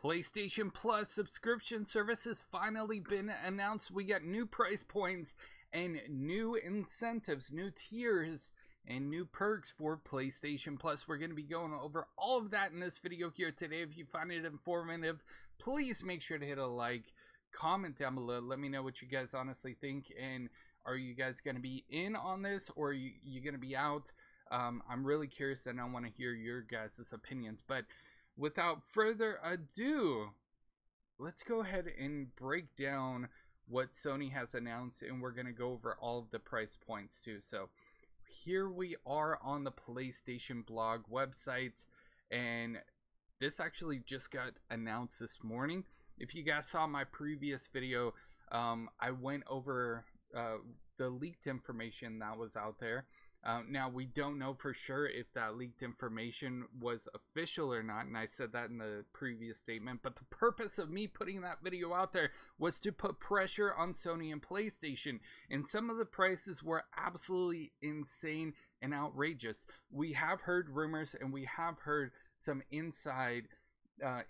PlayStation Plus subscription service has finally been announced. We got new price points and new incentives, new tiers, and new perks for PlayStation Plus. We're going to be going over all of that in this video here today. If you find it informative, please make sure to hit a like, comment down below. Let me know what you guys honestly think, and are you guys going to be in on this, or are you going to be out? I'm really curious, and I want to hear your guys' opinions. But without further ado, let's go ahead and break down what Sony has announced, and we're going to go over all of the price points too. So here we are on the PlayStation blog website, and this actually just got announced this morning. If you guys saw my previous video, I went over the leaked information that was out there. Now, we don't know for sure if that leaked information was official or not, and I said that in the previous statement, but the purpose of me putting that video out there was to put pressure on Sony and PlayStation, and some of the prices were absolutely insane and outrageous. We have heard rumors, and we have heard some inside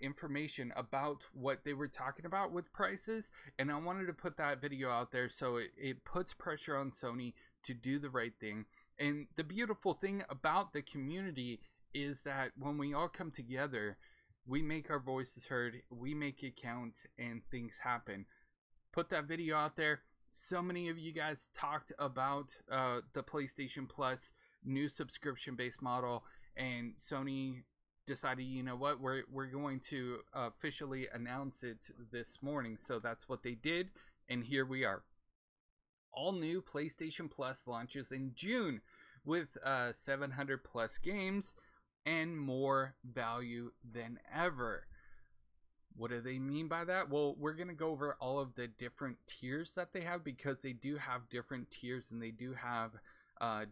information about what they were talking about with prices, and I wanted to put that video out there so it puts pressure on Sony to do the right thing. And the beautiful thing about the community is that when we all come together, we make our voices heard, we make it count, and things happen. Put that video out there. So many of you guys talked about the PlayStation Plus new subscription-based model, and Sony decided, you know what, we're going to officially announce it this morning. So that's what they did, and here we are. All new PlayStation Plus launches in June with 700 plus games and more value than ever. What do they mean by that? Well, we're going to go over all of the different tiers that they have, because they do have different tiers and they do have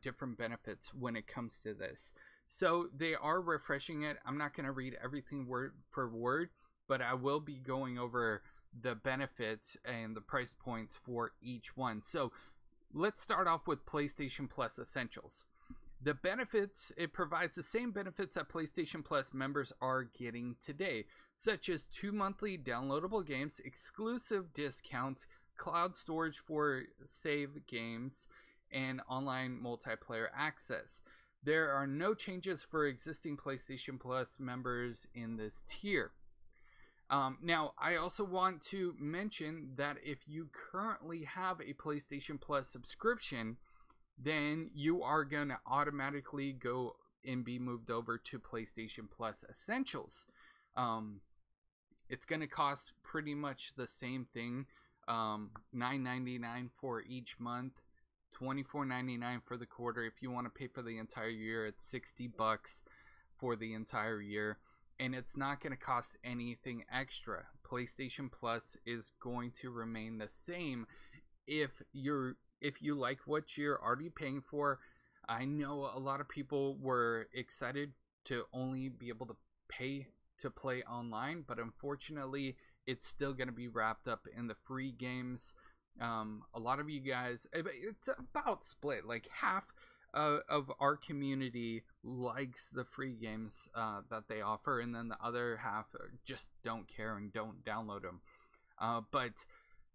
different benefits when it comes to this. So they are refreshing it. I'm not going to read everything word for word, but I will be going over the benefits and the price points for each one. So let's start off with PlayStation Plus Essentials. The benefits, it provides the same benefits that PlayStation Plus members are getting today, such as 2 monthly downloadable games, exclusive discounts, cloud storage for save games, and online multiplayer access. There are no changes for existing PlayStation Plus members in this tier. Now, I also want to mention that if you currently have a PlayStation Plus subscription, then you are going to automatically go and be moved over to PlayStation Plus Essentials. It's going to cost pretty much the same thing, $9.99 for each month, $24.99 for the quarter. If you want to pay for the entire year, it's $60 for the entire year. And it's not going to cost anything extra. PlayStation Plus is going to remain the same if you like what you're already paying for. I know a lot of people were excited to only be able to pay to play online, but unfortunately it's still going to be wrapped up in the free games. A lot of you guys, it's about split, like half of our community likes the free games that they offer, and then the other half just don't care and don't download them. But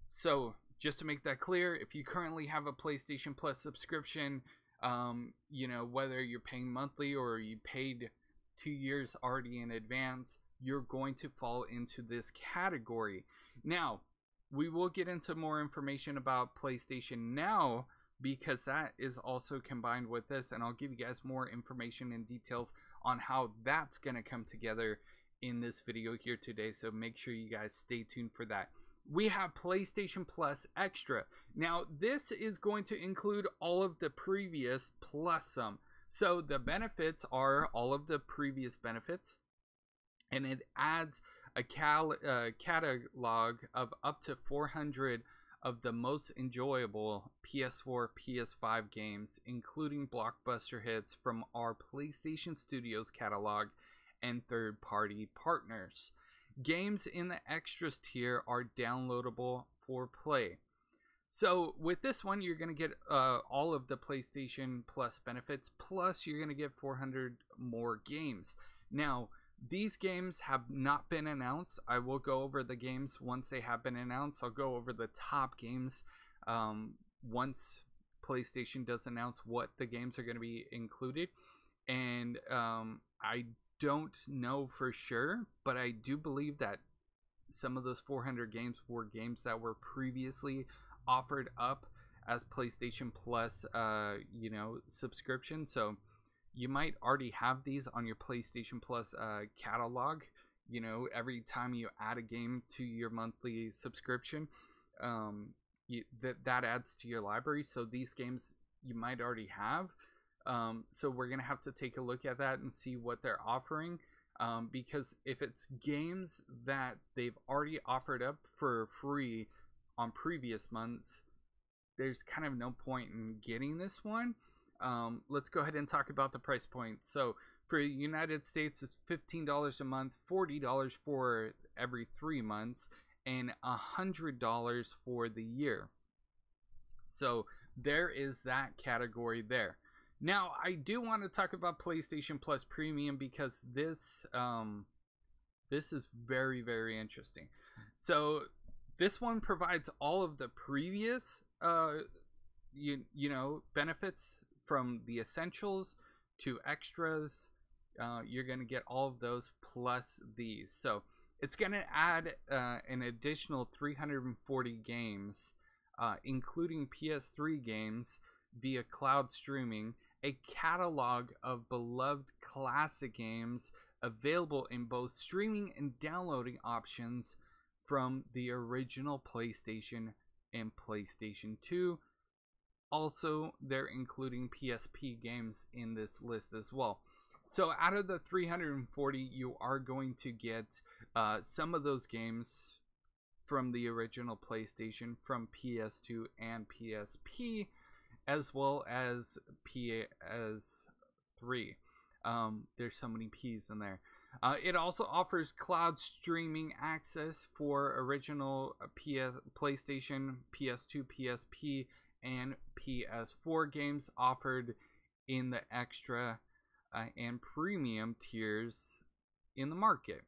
so just to make that clear, if you currently have a PlayStation Plus subscription, you know, whether you're paying monthly or you paid 2 years already in advance, you're going to fall into this category. Now, we will get into more information about PlayStation Now, because that is also combined with this, and I'll give you guys more information and details on how that's going to come together in this video here today, so make sure you guys stay tuned for that. We have PlayStation Plus Extra. Now, this is going to include all of the previous plus some. So the benefits are all of the previous benefits, and it adds a catalog of up to 400 of the most enjoyable PS4, PS5 games, including blockbuster hits from our PlayStation Studios catalog and third-party partners. Games in the extras tier are downloadable for play. So with this one, you're going to get all of the PlayStation Plus benefits, plus you're going to get 400 more games. Now, These games have not been announced. I will go over the games once they have been announced. I'll go over the top games once PlayStation does announce what the games are going to be included. And I don't know for sure, but I do believe that some of those 400 games were games that were previously offered up as PlayStation Plus, subscription. So you might already have these on your PlayStation Plus catalog. Every time you add a game to your monthly subscription, that adds to your library. So these games you might already have. So we're gonna have to take a look at that and see what they're offering. Because if it's games that they've already offered up for free on previous months, there's kind of no point in getting this one. Let's go ahead and talk about the price point. So for the United States, it's $15 a month, $40 for every 3 months, and $100 for the year. So there is that category there. Now, I do want to talk about PlayStation Plus Premium because this is very, very interesting. So this one provides all of the previous benefits, from the essentials to extras. You're going to get all of those plus these. So it's going to add an additional 340 games, including PS3 games via cloud streaming, a catalog of beloved classic games available in both streaming and downloading options from the original PlayStation and PlayStation 2. Also, they're including PSP games in this list as well. So out of the 340, you are going to get some of those games from the original PlayStation, from PS2 and PSP, as well as PS3. There's so many P's in there. It also offers cloud streaming access for original PlayStation, PS2, PSP, and PS4 games offered in the extra and premium tiers in the market,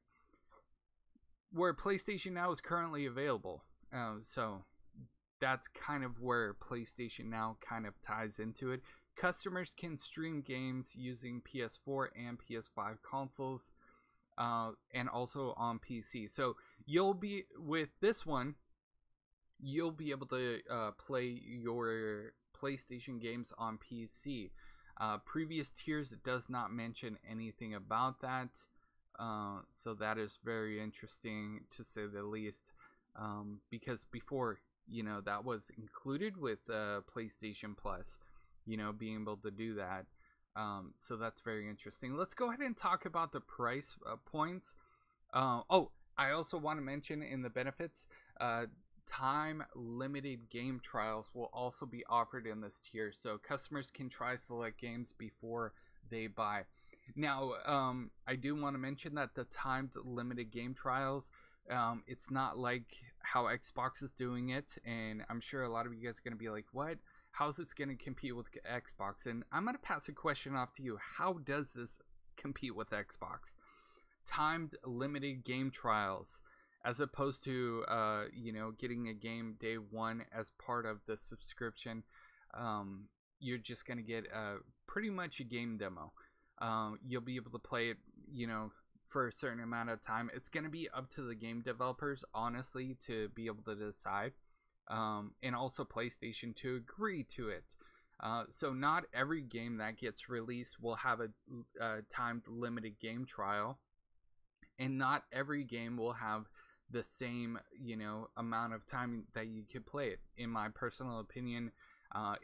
where PlayStation Now is currently available. So that's kind of where PlayStation Now kind of ties into it. Customers can stream games using PS4 and PS5 consoles, and also on PC. So you'll be, with this one, you'll be able to play your PlayStation games on PC. Previous tiers, it does not mention anything about that. So that is very interesting, to say the least. Because before, that was included with PlayStation Plus, being able to do that. So that's very interesting. Let's go ahead and talk about the price points. I also want to mention in the benefits, time limited game trials will also be offered in this tier, so customers can try select games before they buy. Now, I do want to mention that the timed limited game trials, it's not like how Xbox is doing it, and I'm sure a lot of you guys are going to be like, what? How's this going to compete with Xbox? And I'm going to pass a question off to you. How does this compete with Xbox? Timed limited game trials, as opposed to getting a game day one as part of the subscription. You're just going to get pretty much a game demo. You'll be able to play it for a certain amount of time. It's going to be up to the game developers, honestly, to be able to decide, and also PlayStation to agree to it. So not every game that gets released will have a timed limited game trial, and not every game will have the same amount of time that you could play it. In my personal opinion,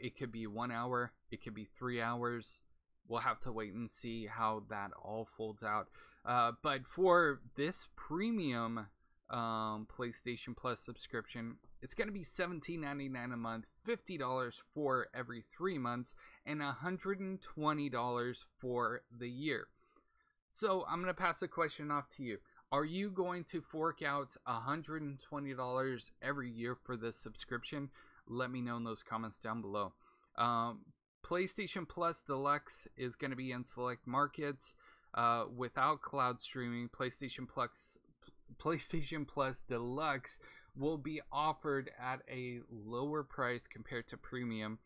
it could be 1 hour, it could be 3 hours. We'll have to wait and see how that all folds out. But for this premium PlayStation Plus subscription, it's going to be $17.99 a month, $50 for every 3 months, and $120 for the year. So I'm going to pass the question off to you. Are you going to fork out $120 every year for this subscription? Let me know in those comments down below. PlayStation Plus Deluxe is going to be in select markets. without cloud streaming, PlayStation Plus Deluxe will be offered at a lower price compared to Premium,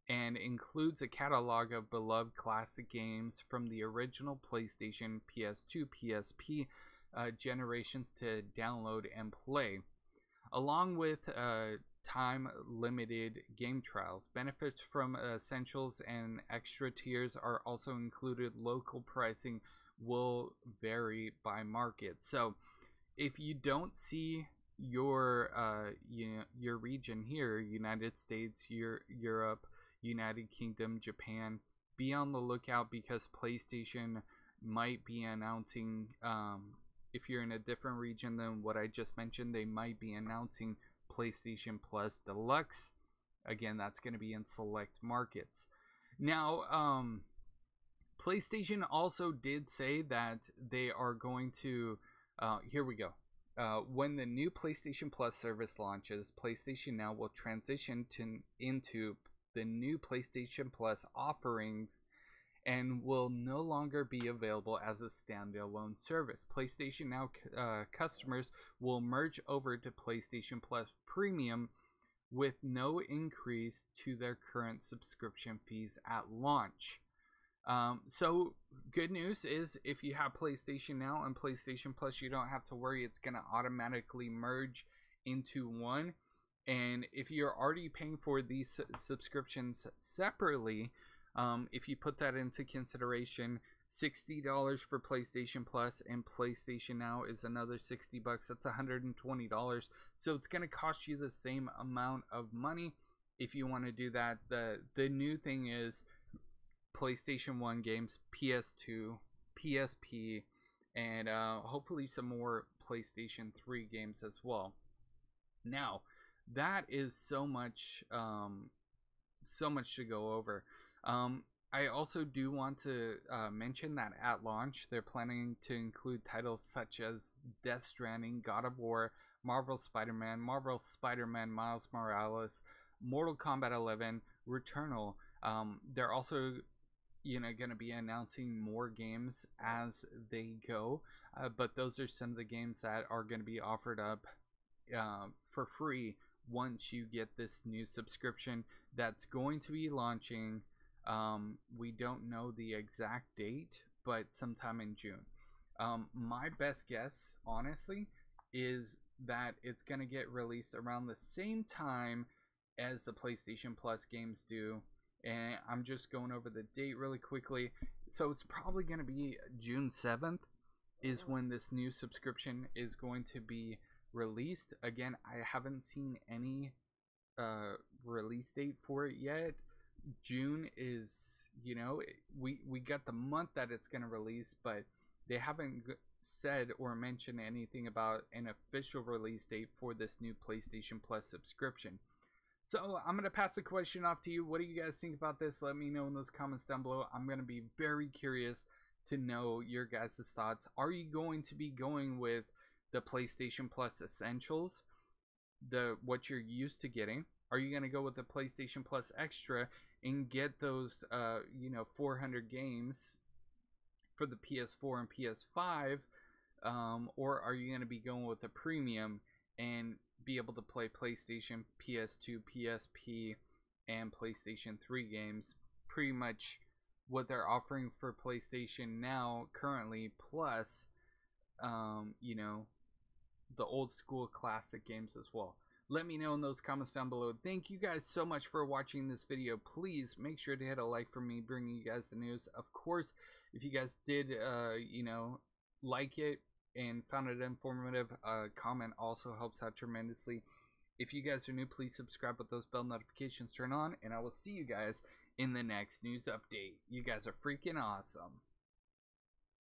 and includes a catalog of beloved classic games from the original PlayStation, PS2, PSP generations to download and play, along with time-limited game trials. Benefits from essentials and extra tiers are also included. Local pricing will vary by market. So if you don't see your your region here, United States, Europe, United Kingdom, Japan, be on the lookout, because PlayStation might be announcing, if you're in a different region than what I just mentioned, they might be announcing PlayStation Plus Deluxe. Again, that's going to be in select markets. Now, PlayStation also did say that they are going to, here we go. When the new PlayStation Plus service launches, PlayStation Now will transition into the new PlayStation Plus offerings and will no longer be available as a standalone service. PlayStation Now customers will merge over to PlayStation Plus Premium with no increase to their current subscription fees at launch. So good news is, if you have PlayStation Now and PlayStation Plus, you don't have to worry. It's going to automatically merge into one. And if you're already paying for these subscriptions separately, if you put that into consideration, $60 for PlayStation Plus and PlayStation Now is another $60. That's $120. So it's going to cost you the same amount of money if you want to do that. The new thing is PlayStation 1 games, PS2, PSP, and hopefully some more PlayStation 3 games as well. Now, that is so much to go over. I also do want to mention that at launch, they're planning to include titles such as Death Stranding, God of War, Marvel Spider-Man, Miles Morales, Mortal Kombat 11, Returnal. They're also going to be announcing more games as they go, but those are some of the games that are going to be offered up for free once you get this new subscription that's going to be launching. We don't know the exact date, but sometime in June. My best guess, honestly, is that it's going to get released around the same time as the PlayStation Plus games do. And I'm just going over the date really quickly. So it's probably going to be June 7th is when this new subscription is going to be released. Again, I haven't seen any release date for it yet. June is, we got the month that it's going to release, but they haven't said or mentioned anything about an official release date for this new PlayStation Plus subscription. So I'm going to pass the question off to you. What do you guys think about this? Let me know in those comments down below. I'm going to be very curious to know your guys' thoughts. Are you going to be going with the PlayStation Plus Essentials, what you're used to getting? Are you going to go with the PlayStation Plus Extra and get those 400 games for the PS4 and PS5, or are you going to be going with a premium and be able to play PlayStation, PS2, PSP, and PlayStation 3 games? Pretty much what they're offering for PlayStation Now currently, plus the old school classic games as well. Let me know in those comments down below. Thank you guys so much for watching this video. Please make sure to hit a like for me bringing you guys the news. Of course, if you guys did like it and found it informative, comment also helps out tremendously. If you guys are new, please subscribe with those bell notifications turned on, and I will see you guys in the next news update. You guys are freaking awesome.